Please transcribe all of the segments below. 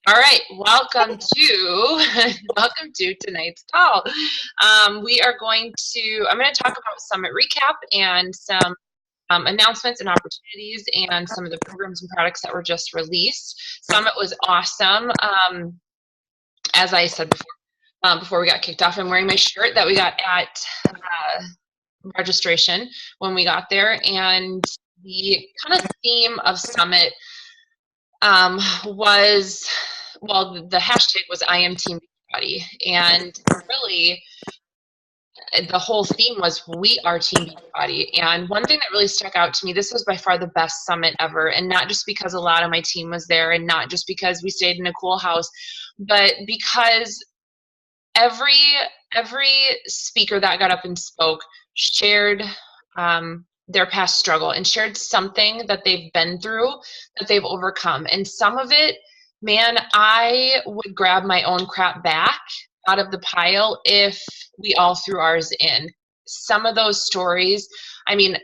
All right, welcome to welcome to tonight's call. I'm going to talk about Summit recap and some announcements and opportunities and some of the programs and products that were just released. Summit was awesome. As I said before we got kicked off, I'm wearing my shirt that we got at registration when we got there, and the kind of theme of Summit was, well, the hashtag was I am Team Beachbody, and really the whole theme was we are Team Beachbody. And one thing that really stuck out to me, this was by far the best summit ever, and not just because a lot of my team was there, and not just because we stayed in a cool house, but because every speaker that got up and spoke shared their past struggle and shared something that they've been through, that they've overcome. And some of it, man, I would grab my own crap back out of the pile if we all threw ours in. Some of those stories, I mean,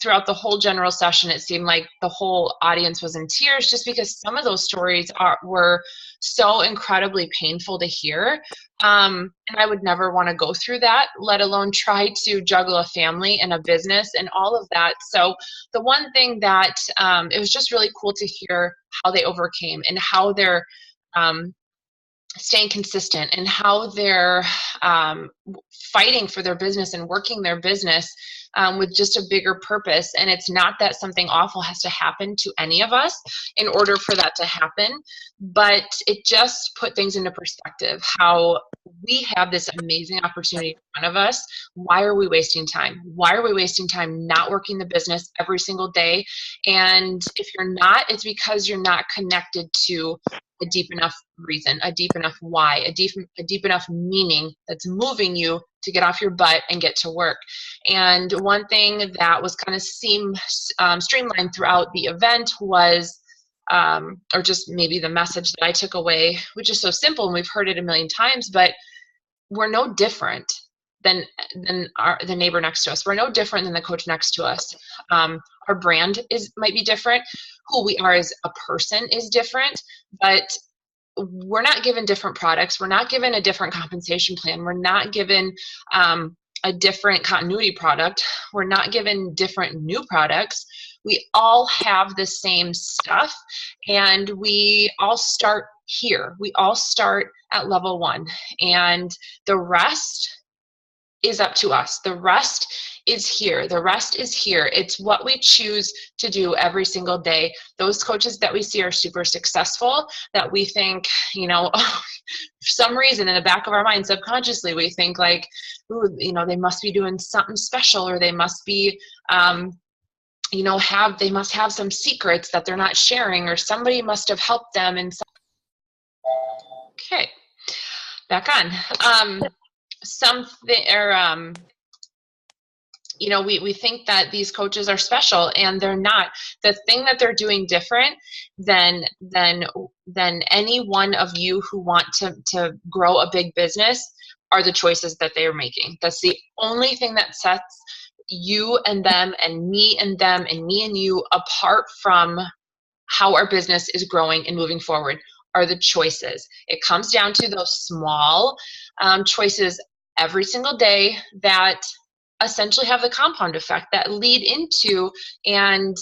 throughout the whole general session, it seemed like the whole audience was in tears, just because some of those stories were so incredibly painful to hear. And I would never want to go through that, let alone try to juggle a family and a business and all of that. So the one thing that it was just really cool to hear how they overcame, and how they're staying consistent, and how they're fighting for their business and working their business with just a bigger purpose. And it's not that something awful has to happen to any of us in order for that to happen, but it just put things into perspective, how we have this amazing opportunity in front of us. Why are we wasting time? Why are we wasting time not working the business every single day? And if you're not, it's because you're not connected to a deep enough reason, a deep enough why, a deep enough meaning that's moving you to get off your butt and get to work. And one thing that was kind of streamlined throughout the event was, or just maybe the message that I took away, which is so simple and we've heard it a million times, but we're no different than the neighbor next to us. We're no different than the coach next to us. Our brand might be different. Who we are as a person is different, but we're not given different products. We're not given a different compensation plan. We're not given a different continuity product. We're not given different new products. We all have the same stuff, and we all start here. We all start at level 1, and the rest is up to us. The rest is here. The rest is here. It's what we choose to do every single day. Those coaches that we see are super successful, that we think, for some reason in the back of our mind, subconsciously, we think like, ooh, they must be doing something special, or they must be, they must have some secrets that they're not sharing, or somebody must have helped them. And okay, back on. We think that these coaches are special, and they're not. The thing that they're doing different than any one of you who want to grow a big business are the choices that they are making. That's the only thing that sets you and them, and me and them, and me and you apart from how our business is growing and moving forward, are the choices. It comes down to those small choices every single day that essentially have the compound effect, that lead into and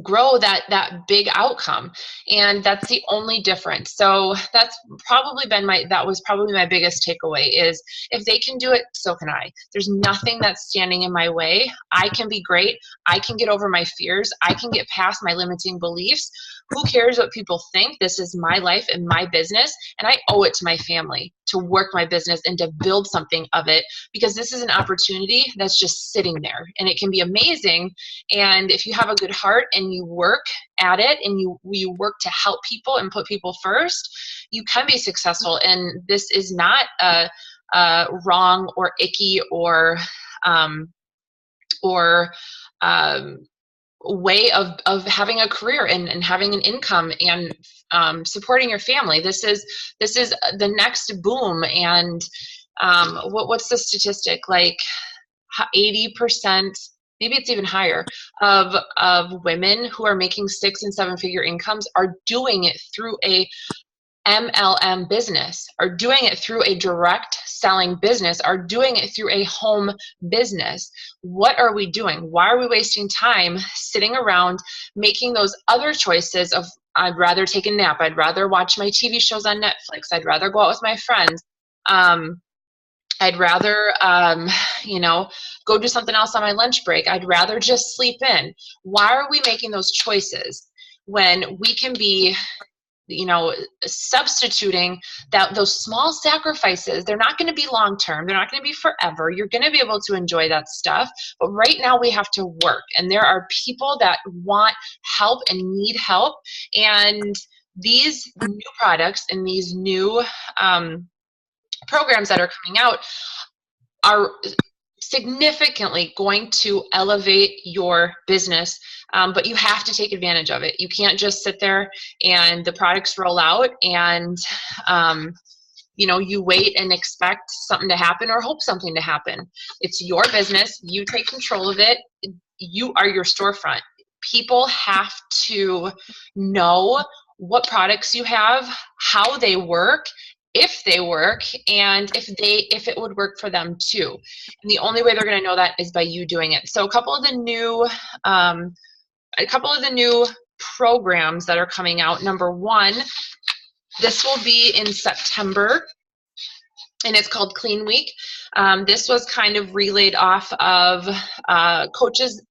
grow that big outcome. And that's the only difference. So that was probably my biggest takeaway, is if they can do it, so can I. There's nothing that's standing in my way. I can be great. I can get over my fears. I can get past my limiting beliefs. Who cares what people think? This is my life and my business, and I owe it to my family to work my business and to build something of it, because this is an opportunity that's just sitting there, and it can be amazing. And if you have a good heart and you work at it, and you work to help people and put people first, you can be successful. And this is not wrong or icky or way of having a career and having an income and supporting your family. This is the next boom. And what's the statistic? Like 80% maybe it's even higher, of women who are making 6 and 7 figure incomes are doing it through a MLM business, are doing it through a direct selling business, are doing it through a home business. What are we doing? Why are we wasting time sitting around making those other choices of, I'd rather take a nap, I'd rather watch my TV shows on Netflix, I'd rather go out with my friends, I'd rather, go do something else on my lunch break. I'd rather just sleep in. Why are we making those choices when we can be, substituting those small sacrifices? They're not going to be long term. They're not going to be forever. You're going to be able to enjoy that stuff. But right now we have to work. And there are people that want help and need help. And these new products and these new programs that are coming out are significantly going to elevate your business, but you have to take advantage of it. You can't just sit there and the products roll out and you wait and expect something to happen or hope something to happen. It's your business. You take control of it. You are your storefront. People have to know what products you have, how they work, if they work, and if it would work for them too. And the only way they're going to know that is by you doing it. So a couple of the new programs that are coming out. Number one, this will be in September, and it's called Clean Week. This was kind of relayed off of coaches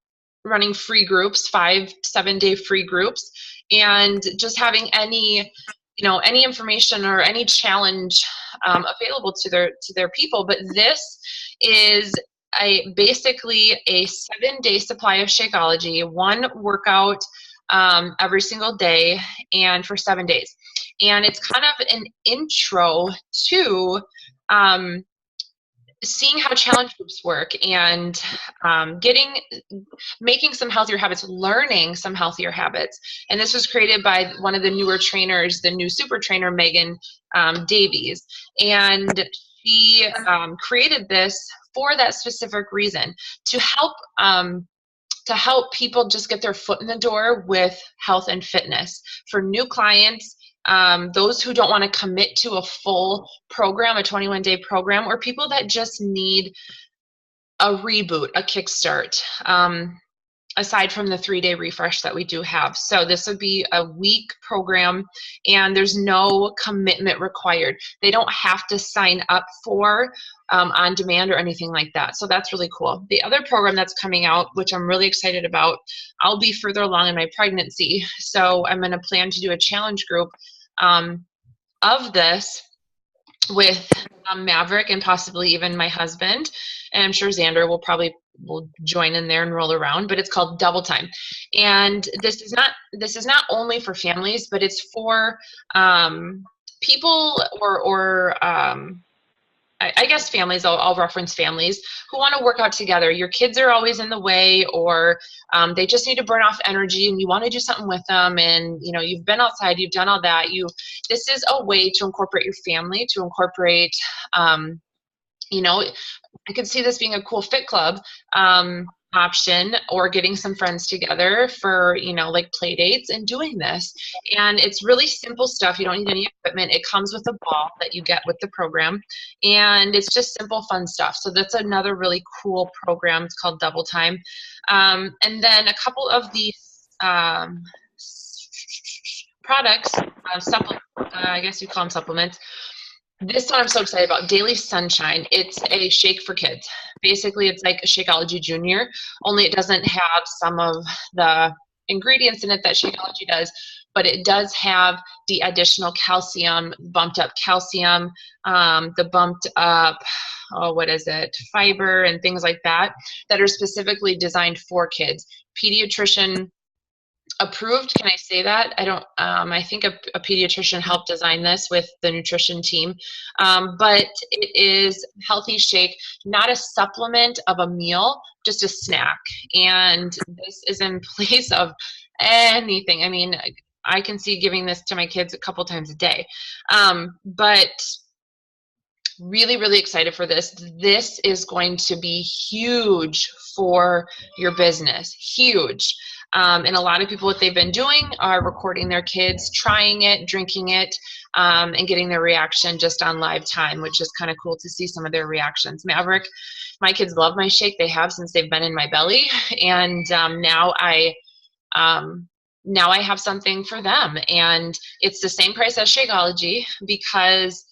running free groups, 5-7 day free groups, and just having any information or any challenge available to their people. But this is basically a 7-day supply of Shakeology, one workout every single day, and for 7 days. And it's kind of an intro to seeing how challenge groups work and making some healthier habits, learning some healthier habits. And this was created by one of the newer trainers, the new super trainer, Megan Davies. And she created this for that specific reason, to help people just get their foot in the door with health and fitness. For new clients, those who don't want to commit to a full program, a 21-day program, or people that just need a reboot, a kickstart, aside from the 3-day refresh that we do have. So this would be a week program, and there's no commitment required. They don't have to sign up for on demand or anything like that. So that's really cool. The other program that's coming out, which I'm really excited about, I'll be further along in my pregnancy, so I'm going to plan to do a challenge group of this with Maverick and possibly even my husband, and I'm sure Xander will join in there and roll around. But it's called Double Time, and this is not only for families, but it's for people or I guess families. I'll reference families who want to work out together. Your kids are always in the way, or they just need to burn off energy, and you want to do something with them. And you've been outside, you've done all that. This is a way to incorporate your family, to incorporate. I could see this being a cool fit club option, or getting some friends together for like play dates and doing this. And it's really simple stuff. You don't need any equipment. It comes with a ball that you get with the program, and it's just simple fun stuff. So that's another really cool program. It's called Double Time. And then a couple of these products, I guess you call them supplements. This one I'm so excited about, Daily Sunshine. It's a shake for kids. Basically, it's like a Shakeology Junior, only it doesn't have some of the ingredients in it that Shakeology does, but it does have the additional calcium, bumped up calcium, the bumped up, fiber and things like that are specifically designed for kids. Pediatrician approved, can I say that? I don't, I think a pediatrician helped design this with the nutrition team, but it is healthy shake, not a supplement of a meal, just a snack. And this is in place of anything. I mean, I can see giving this to my kids a couple times a day, but Really, really excited for this. This is going to be huge for your business, huge. And a lot of people, what they've been doing are recording their kids, trying it, drinking it, and getting their reaction just on live time, which is kind of cool to see some of their reactions. Maverick, my kids love my shake. They have since they've been in my belly. And now I have something for them. And it's the same price as Shakeology because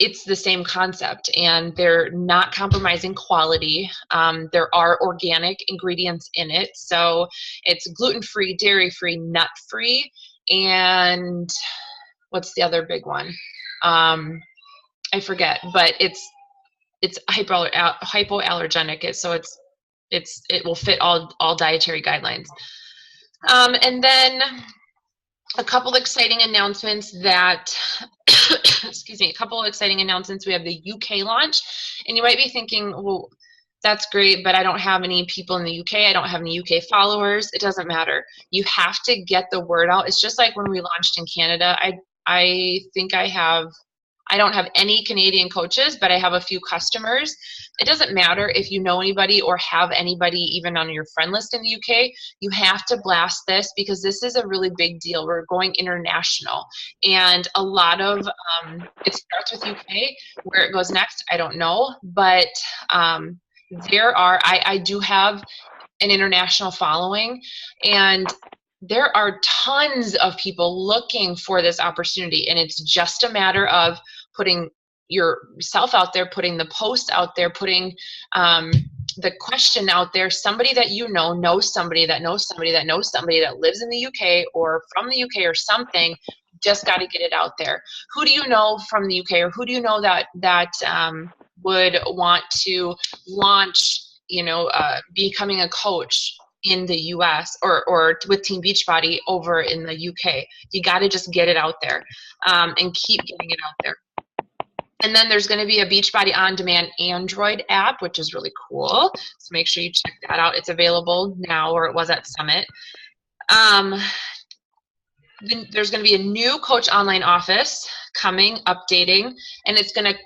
it's the same concept and they're not compromising quality. There are organic ingredients in it. So it's gluten-free, dairy-free, nut-free, and what's the other big one? I forget, but it's hypoallergenic. So it will fit all dietary guidelines. And then a couple exciting announcements that excuse me, a couple of exciting announcements. We have the UK launch, and you might be thinking, well, that's great, but I don't have any people in the UK. I don't have any UK followers. It doesn't matter. You have to get the word out. It's just like when we launched in Canada. I think I don't have any Canadian coaches, but I have a few customers. It doesn't matter if you know anybody or have anybody even on your friend list in the UK. You have to blast this because this is a really big deal. We're going international. And a lot of, it starts with UK. Where it goes next, I don't know. But I do have an international following, and there are tons of people looking for this opportunity, and it's just a matter of putting yourself out there, putting the post out there, putting the question out there. Somebody that you know knows somebody that knows somebody that knows somebody that lives in the UK or from the UK or something. Just got to get it out there. Who do you know from the UK, or who do you know that would want to launch, becoming a coach in the US or with Team Beachbody over in the UK? You got to just get it out there and keep getting it out there. And then there's going to be a Beachbody On Demand Android app, which is really cool. So make sure you check that out. It's available now, or it was at Summit. Then there's going to be a new Coach Online office coming, updating, and it's going to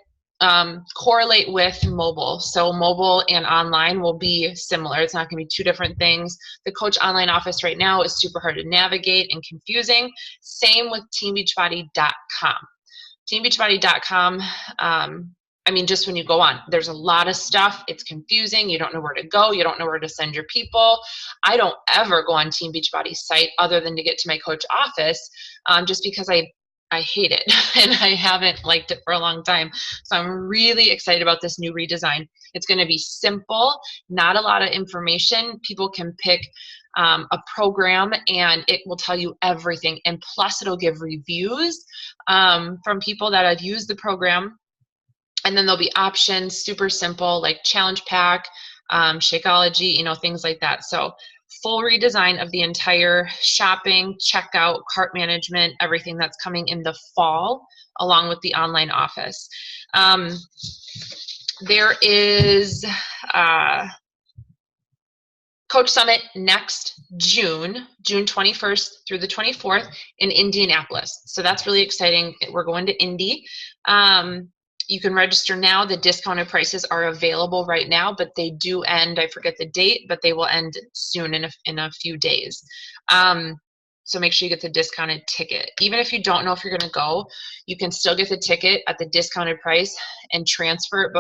correlate with mobile. So mobile and online will be similar. It's not going to be two different things. The Coach Online office right now is super hard to navigate and confusing. Same with teambeachbody.com. Teambeachbody.com, just when you go on, there's a lot of stuff. It's confusing. You don't know where to go. You don't know where to send your people. I don't ever go on Team Beachbody's site other than to get to my coach office, just because I hate it and I haven't liked it for a long time. So I'm really excited about this new redesign. It's going to be simple, not a lot of information. People can pick a program and it will tell you everything. And plus it'll give reviews from people that have used the program. And then there'll be options, super simple, like Challenge Pack, Shakeology, things like that. So full redesign of the entire shopping, checkout, cart management, everything that's coming in the fall, along with the online office. There is Coach Summit next June 21st through the 24th in Indianapolis. So that's really exciting. We're going to Indy. You can register now. The discounted prices are available right now, but they do end, I forget the date, but they will end soon in a few days. So make sure you get the discounted ticket. Even if you don't know if you're going to go, you can still get the ticket at the discounted price and transfer it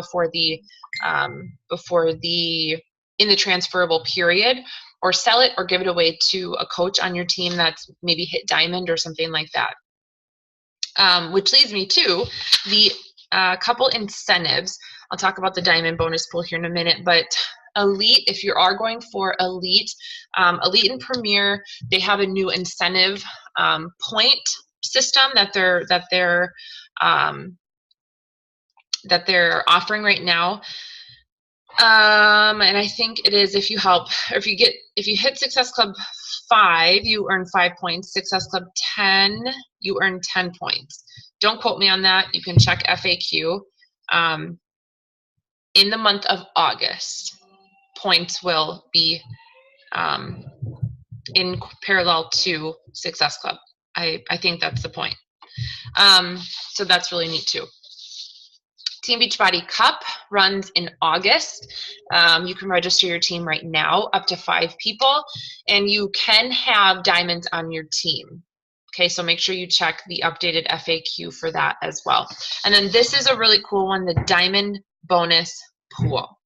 in the transferable period, or sell it or give it away to a coach on your team that's maybe hit diamond or something like that. Which leads me to the couple incentives. I'll talk about the diamond bonus pool here in a minute, but Elite, if you are going for Elite, Elite and Premier, they have a new incentive point system that they're offering right now. And I think it is if you hit Success Club 5, you earn 5 points. Success Club 10, you earn 10 points. Don't quote me on that. You can check FAQ. In the month of August, points will be in parallel to Success Club. I think that's the point. So that's really neat too. Team Beachbody Cup runs in August. You can register your team right now, up to 5 people, and you can have diamonds on your team. Okay, so make sure you check the updated FAQ for that as well. And then this is a really cool one, the Diamond Bonus Pool.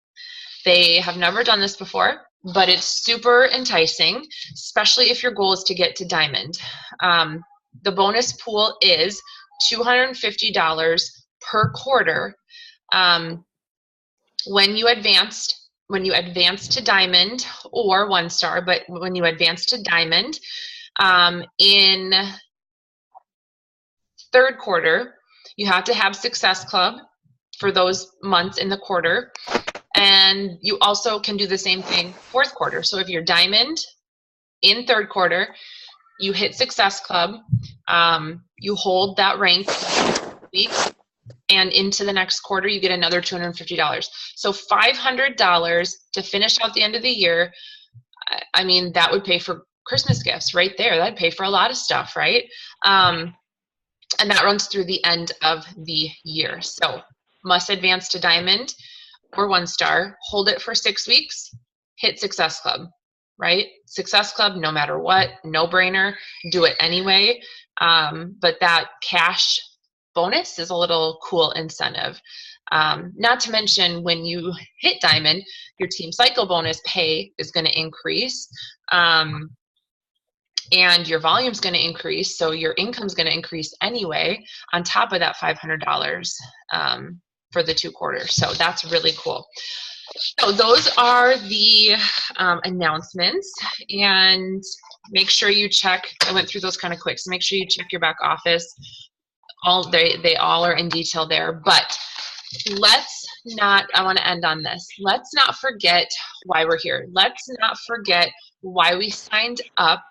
They have never done this before, but it's super enticing, especially if your goal is to get to Diamond. The bonus pool is $250 per quarter when you advance to Diamond or 1 star, but when you advance to Diamond in 3rd quarter, you have to have Success Club for those months in the quarter, and you also can do the same thing 4th quarter. So if you're Diamond in 3rd quarter, you hit Success Club, you hold that rank week, and into the next quarter you get another $250. So $500 to finish out the end of the year. I mean, that would pay for Christmas gifts right there. That'd pay for a lot of stuff, right? And that runs through the end of the year. So must advance to Diamond or 1 star, hold it for 6 weeks, hit Success Club, right? Success Club, no matter what, no brainer, do it anyway. But that cash bonus is a little cool incentive. Not to mention, when you hit Diamond, your Team Cycle bonus pay is going to increase, and your volume is going to increase, so your income is going to increase anyway on top of that $500 for the 2 quarters. So that's really cool. So those are the announcements, and make sure you check. I went through those kind of quick, so make sure you check your back office. They all are in detail there. But let's not, I want to end on this. Let's not forget why we're here. Let's not forget why we signed up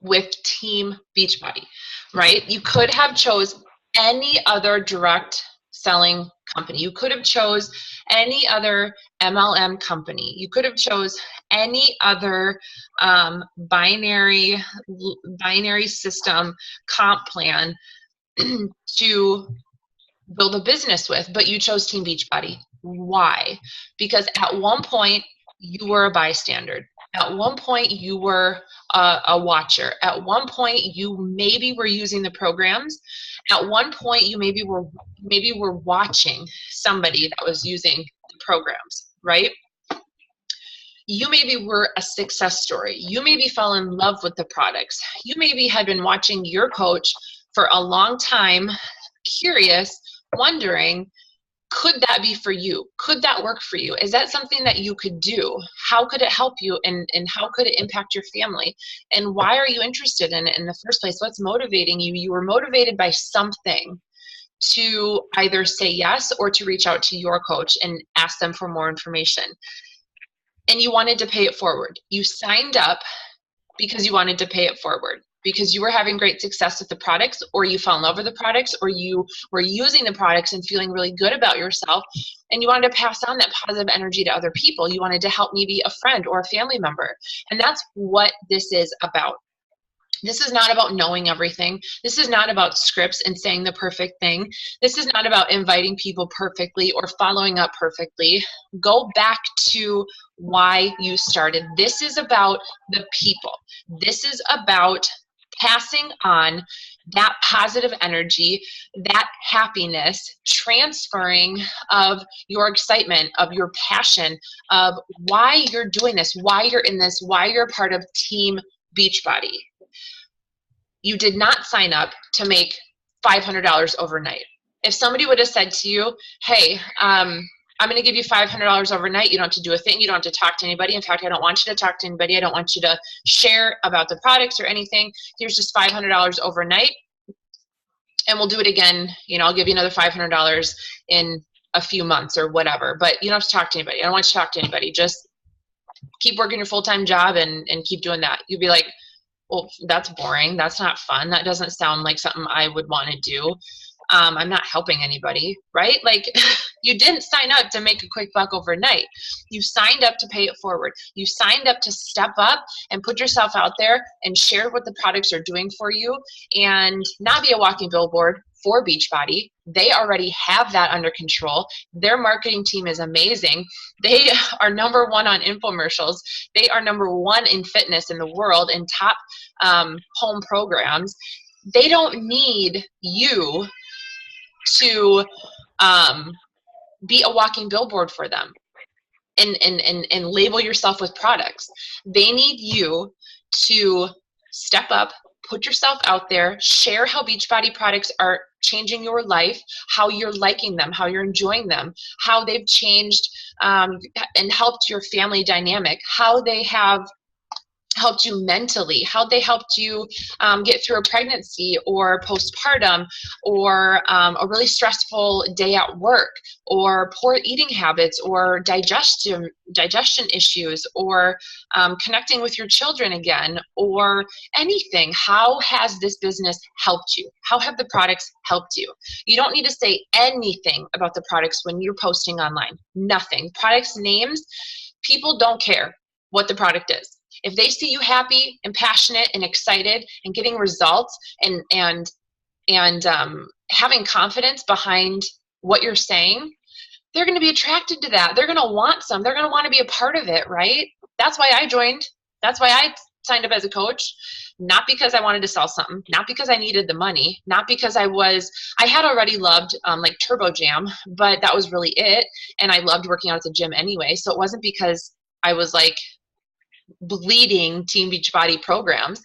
with Team Beachbody, right? You could have chose any other direct selling company. You could have chose any other MLM company. You could have chose any other binary system comp plan to build a business with, but you chose Team Beachbody. Why? Because at one point you were a bystander. At one point you were a watcher. At one point you maybe were using the programs. At one point you maybe were watching somebody that was using the programs, right? You maybe were a success story. You maybe fell in love with the products. You maybe had been watching your coach for a long time, curious, wondering, could that be for you? Could that work for you? Is that something that you could do? How could it help you, and how could it impact your family? And why are you interested in it in the first place? What's motivating you? You were motivated by something to either say yes or to reach out to your coach and ask them for more information. And you wanted to pay it forward. You signed up because you wanted to pay it forward, because you were having great success with the products, or you fell in love with the products, or you were using the products and feeling really good about yourself, and you wanted to pass on that positive energy to other people. You wanted to help maybe a friend or a family member. And that's what this is about. This is not about knowing everything. This is not about scripts and saying the perfect thing. This is not about inviting people perfectly or following up perfectly. Go back to why you started. This is about the people. This is about passing on that positive energy, that happiness, transferring of your excitement, of your passion, of why you're doing this, why you're in this, why you're part of Team Beachbody. You did not sign up to make $500 overnight. If somebody would have said to you, hey, I'm going to give you $500 overnight. You don't have to do a thing. You don't have to talk to anybody. In fact, I don't want you to talk to anybody. I don't want you to share about the products or anything. Here's just $500 overnight, and we'll do it again. You know, I'll give you another $500 in a few months or whatever. But you don't have to talk to anybody. I don't want you to talk to anybody. Just keep working your full-time job and keep doing that. You'd be like, well, that's boring. That's not fun. That doesn't sound like something I would want to do. I'm not helping anybody, right? Like, you didn't sign up to make a quick buck overnight. You signed up to pay it forward. You signed up to step up and put yourself out there and share what the products are doing for you, and not be a walking billboard for Beachbody. They already have that under control. Their marketing team is amazing. They are number one on infomercials. They are number one in fitness in the world and top home programs. They don't need you to be a walking billboard for them and label yourself with products. They need you to step up, put yourself out there, share how Beachbody products are changing your life, how you're liking them, how you're enjoying them, how they've changed and helped your family dynamic, how they have helped you mentally, how they helped you get through a pregnancy or postpartum or a really stressful day at work or poor eating habits or digestion issues or connecting with your children again or anything. How has this business helped you? How have the products helped you? You don't need to say anything about the products when you're posting online. Nothing. Products names, people don't care what the product is. If they see you happy and passionate and excited and getting results and having confidence behind what you're saying, they're going to be attracted to that. They're going to want some. They're going to want to be a part of it, right? That's why I joined. That's why I signed up as a coach. Not because I wanted to sell something, not because I needed the money, not because I had already loved like Turbo Jam, but that was really it. And I loved working out at the gym anyway. So it wasn't because I was like bleeding Team Beachbody programs.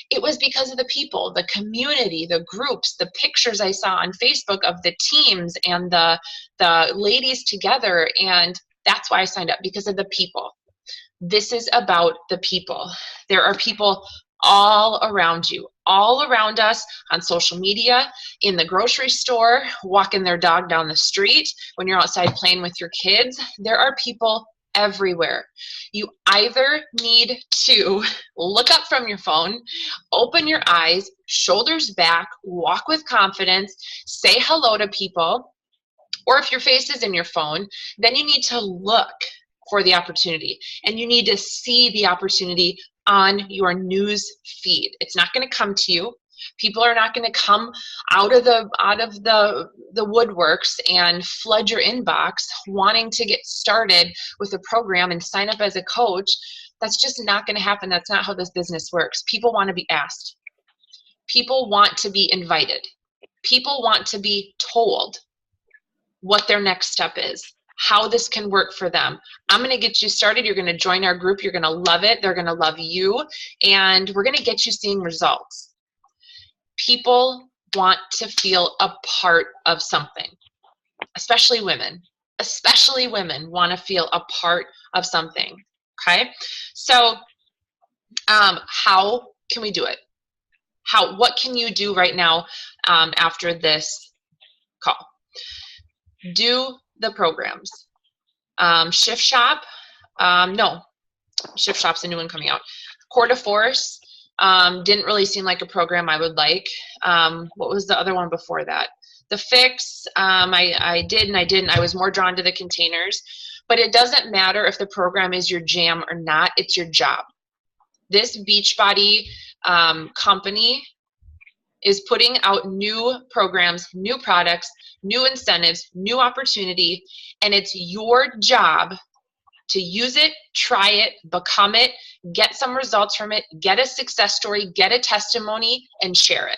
It was because of the people, the community, the groups, the pictures I saw on Facebook of the teams and the ladies together. And that's why I signed up, because of the people. This is about the people. There are people all around you, all around us on social media, in the grocery store, walking their dog down the street, when you're outside playing with your kids. There are people everywhere. You either need to look up from your phone, open your eyes, shoulders back, walk with confidence, say hello to people, or if your face is in your phone, then you need to look for the opportunity and you need to see the opportunity on your news feed. It's not going to come to you. People are not going to come out of the woodworks and flood your inbox wanting to get started with a program and sign up as a coach. That's just not going to happen. That's not how this business works. People want to be asked. People want to be invited. People want to be told what their next step is, how this can work for them. I'm going to get you started. You're going to join our group. You're going to love it. They're going to love you. And we're going to get you seeing results. People want to feel a part of something, especially women. Especially women want to feel a part of something, okay? So how can we do it? What can you do right now after this call? Do the programs. Shift Shop, no. Shift Shop's a new one coming out. Core de Force, didn't really seem like a program I would like. What was the other one before that? The Fix, I did and I didn't. I was more drawn to the containers. But it doesn't matter if the program is your jam or not. It's your job. This Beachbody company is putting out new programs, new products, new incentives, new opportunity, and it's your job to use it, try it, become it, get some results from it, get a success story, get a testimony, and share it.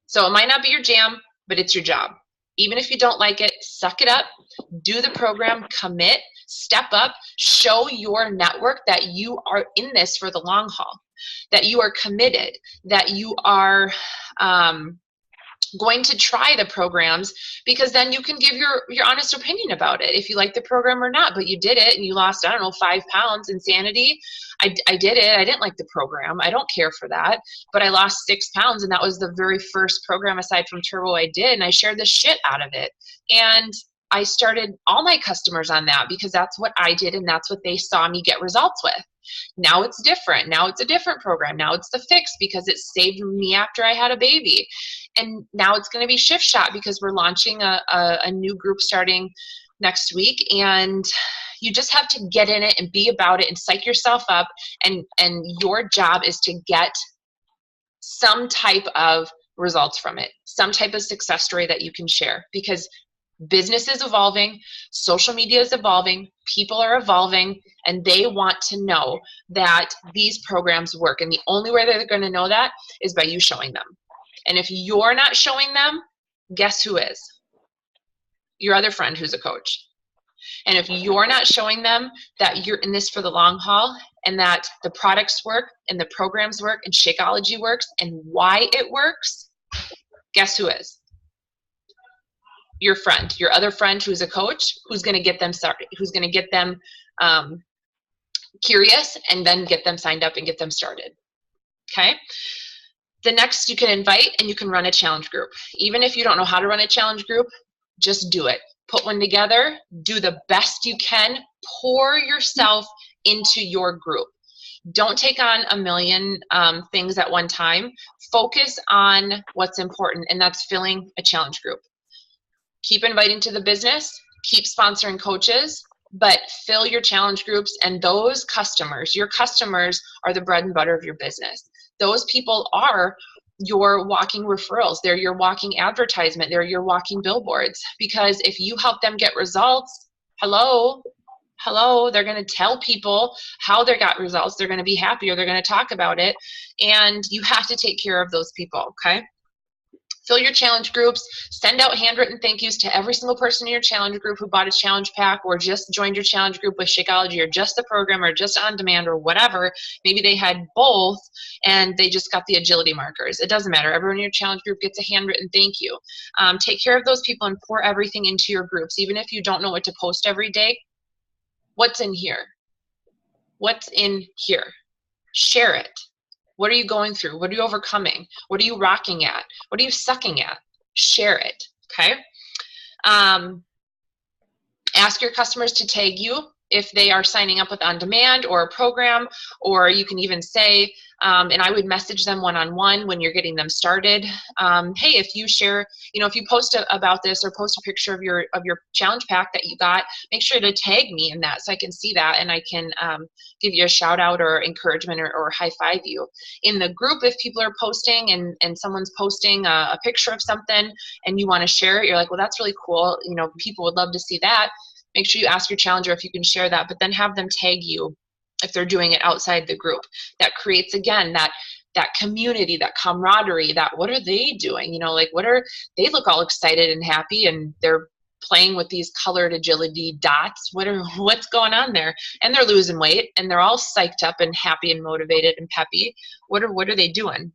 So it might not be your jam, but it's your job. Even if you don't like it, suck it up, do the program, commit, step up, show your network that you are in this for the long haul, that you are committed, that you are going to try the programs, because then you can give your honest opinion about it, if you like the program or not. But you did it and you lost, I don't know, 5 pounds. Insanity. I did it. I didn't like the program. I don't care for that. But I lost 6 pounds, and that was the very first program aside from Turbo I did, and I shared the shit out of it. And I started all my customers on that because that's what I did and that's what they saw me get results with. Now it's different. Now it's a different program. Now it's the Fix because it saved me after I had a baby. And now it's going to be Shift Shop because we're launching a new group starting next week. And you just have to get in it and be about it and psych yourself up. And your job is to get some type of results from it, some type of success story that you can share, because business is evolving, social media is evolving, people are evolving, and they want to know that these programs work. And the only way they're going to know that is by you showing them. And if you're not showing them, guess who is? Your other friend who's a coach. And if you're not showing them that you're in this for the long haul, and that the products work and the programs work and Shakeology works and why it works, guess who is? Your friend, your other friend who's a coach, who's going to get them started, who's going to get them curious, and then get them signed up and get them started. Okay. The next, you can invite and you can run a challenge group. Even if you don't know how to run a challenge group, just do it. Put one together, do the best you can, pour yourself into your group. Don't take on a million things at one time. Focus on what's important, and that's filling a challenge group. Keep inviting to the business, keep sponsoring coaches, but fill your challenge groups, and those customers, your customers are the bread and butter of your business. Those people are your walking referrals. They're your walking advertisement. They're your walking billboards. Because if you help them get results, hello, they're going to tell people how they got results. They're going to be happy, or they're going to talk about it. And you have to take care of those people, okay? Fill your challenge groups. Send out handwritten thank yous to every single person in your challenge group who bought a challenge pack, or just joined your challenge group with Shakeology, or just the program, or just on demand, or whatever. Maybe they had both and they just got the agility markers. It doesn't matter. Everyone in your challenge group gets a handwritten thank you. Take care of those people and pour everything into your groups. Even if you don't know what to post every day, what's in here? What's in here? Share it. What are you going through? What are you overcoming? What are you rocking at? What are you sucking at? Share it, okay? Ask your customers to tag you if they are signing up with On Demand or a program, or you can even say, and I would message them one-on-one when you're getting them started. Hey, if you share, if you post about this, or post a picture of your challenge pack that you got, make sure to tag me in that so I can see that, and I can give you a shout out or encouragement, or high five you. In the group, if people are posting and someone's posting a picture of something and you want to share it, you're like, well, that's really cool. People would love to see that. Make sure you ask your challenger if you can share that, but then have them tag you if they're doing it outside the group. That creates, again, that community, that camaraderie, that what are they doing? They look all excited and happy, and they're playing with these colored agility dots. What's going on there? And they're losing weight, and they're all psyched up and happy and motivated and peppy. What are they doing?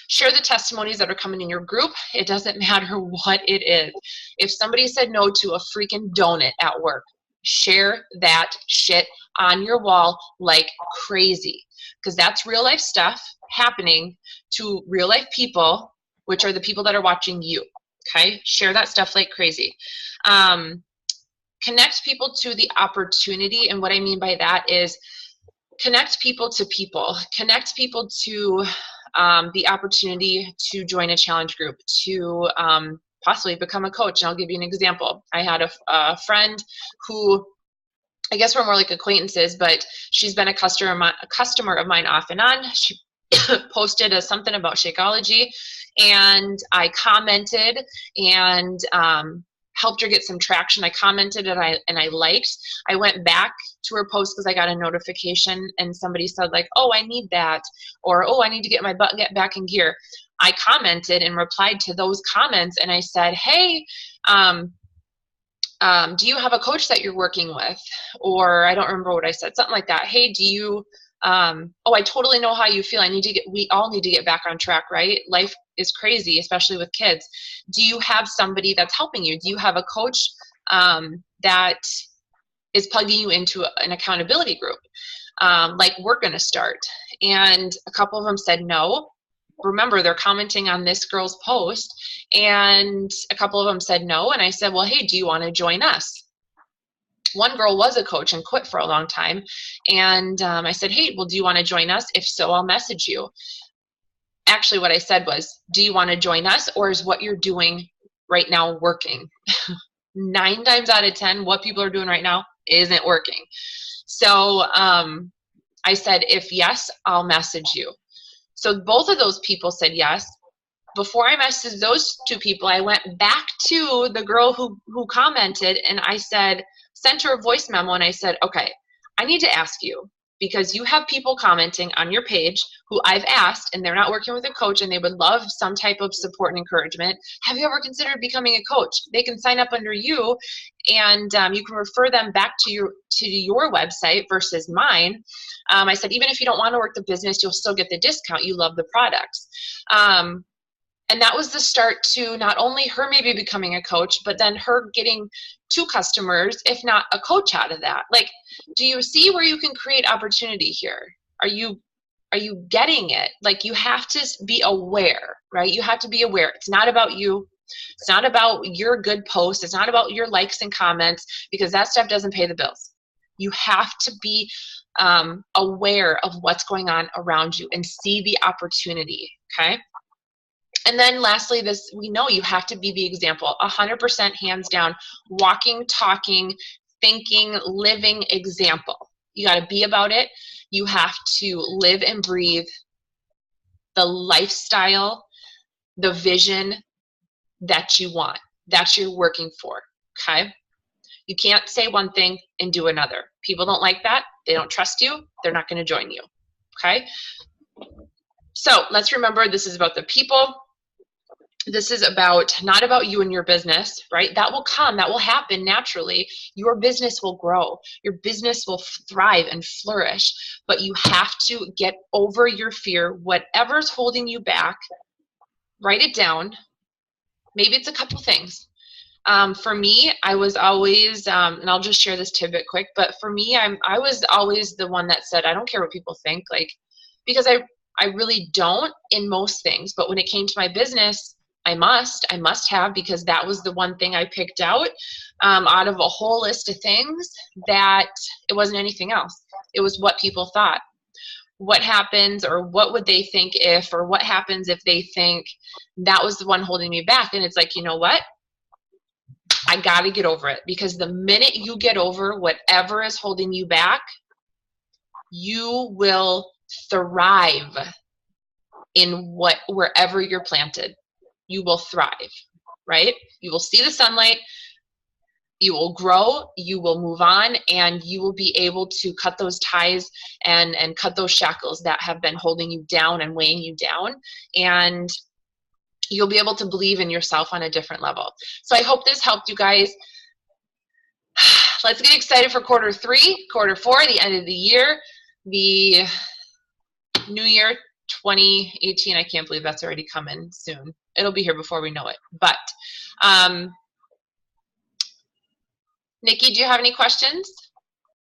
Share the testimonies that are coming in your group. It doesn't matter what it is. If somebody said no to a freaking donut at work, share that shit on your wall like crazy, because that's real life stuff happening to real life people, which are the people that are watching you. Okay, share that stuff like crazy. Connect people to the opportunity, and what I mean by that is connect people to people. Connect people to the opportunity to join a challenge group, to possibly become a coach. And I'll give you an example. I had a friend who, I guess we're more like acquaintances, but she's been a customer of mine off and on. She posted something about Shakeology, and I commented and helped her get some traction. I commented and I liked. I went back to her post because I got a notification and somebody said like, oh, I need that, or oh, I need to get my butt get back in gear. I commented and replied to those comments, and I said, hey, do you have a coach that you're working with? Or I don't remember what I said, something like that. Hey, do you, oh, I totally know how you feel. We all need to get back on track, right? Life is crazy, especially with kids. Do you have somebody that's helping you? Do you have a coach that is plugging you into an accountability group? Like we're going to start. And a couple of them said no. Remember, they're commenting on this girl's post, and a couple of them said no. And I said, well, hey, do you want to join us? One girl was a coach and quit for a long time. And I said, hey, well, do you want to join us? If so, I'll message you. Actually, what I said was, do you want to join us, or is what you're doing right now working? 9 times out of 10, what people are doing right now isn't working. So I said, if yes, I'll message you. So both of those people said yes. Before I messaged those two people, I went back to the girl who commented, and I sent her a voice memo, and I said, okay, I need to ask you, because you have people commenting on your page who I've asked, and they're not working with a coach, and they would love some type of support and encouragement. Have you ever considered becoming a coach? They can sign up under you, and you can refer them back to your website versus mine. I said, even if you don't want to work the business, you'll still get the discount. You love the products. And that was the start to not only her maybe becoming a coach, but then her getting 2 customers, if not a coach out of that. Like, do you see where you can create opportunity here? Are you getting it? Like, you have to be aware, right? You have to be aware. It's not about you. It's not about your good posts. It's not about your likes and comments, because that stuff doesn't pay the bills. You have to be aware of what's going on around you and see the opportunity, okay? And then lastly, we know you have to be the example, 100% hands down, walking, talking, thinking, living example. You got to be about it. You have to live and breathe the lifestyle, the vision that you want, that you're working for, okay? You can't say one thing and do another. People don't like that. They don't trust you. They're not going to join you, okay? So let's remember, this is about the people. This is not about you and your business, right? That will come, that will happen naturally. Your business will grow. Your business will thrive and flourish, but you have to get over your fear. Whatever's holding you back, write it down. Maybe it's a couple things. For me, I was always, and I'll just share this tidbit quick, but for me, I was always the one that said, I don't care what people think, like, because I really don't in most things, but when it came to my business, I must have, because that was the one thing I picked out of a whole list of things, that it wasn't anything else. It was what people thought. What happens, or what would they think if, or what happens if they think. That was the one holding me back. And it's like, you know what? I got to get over it, because the minute you get over whatever is holding you back, you will thrive in wherever you're planted. You will thrive, right? You will see the sunlight, you will grow, you will move on, and you will be able to cut those ties and cut those shackles that have been holding you down and weighing you down, and you'll be able to believe in yourself on a different level. So I hope this helped you guys. Let's get excited for quarter 3, quarter 4, the end of the year, the new year 2018. I can't believe that's already coming soon. It'll be here before we know it. But Nikki, do you have any questions?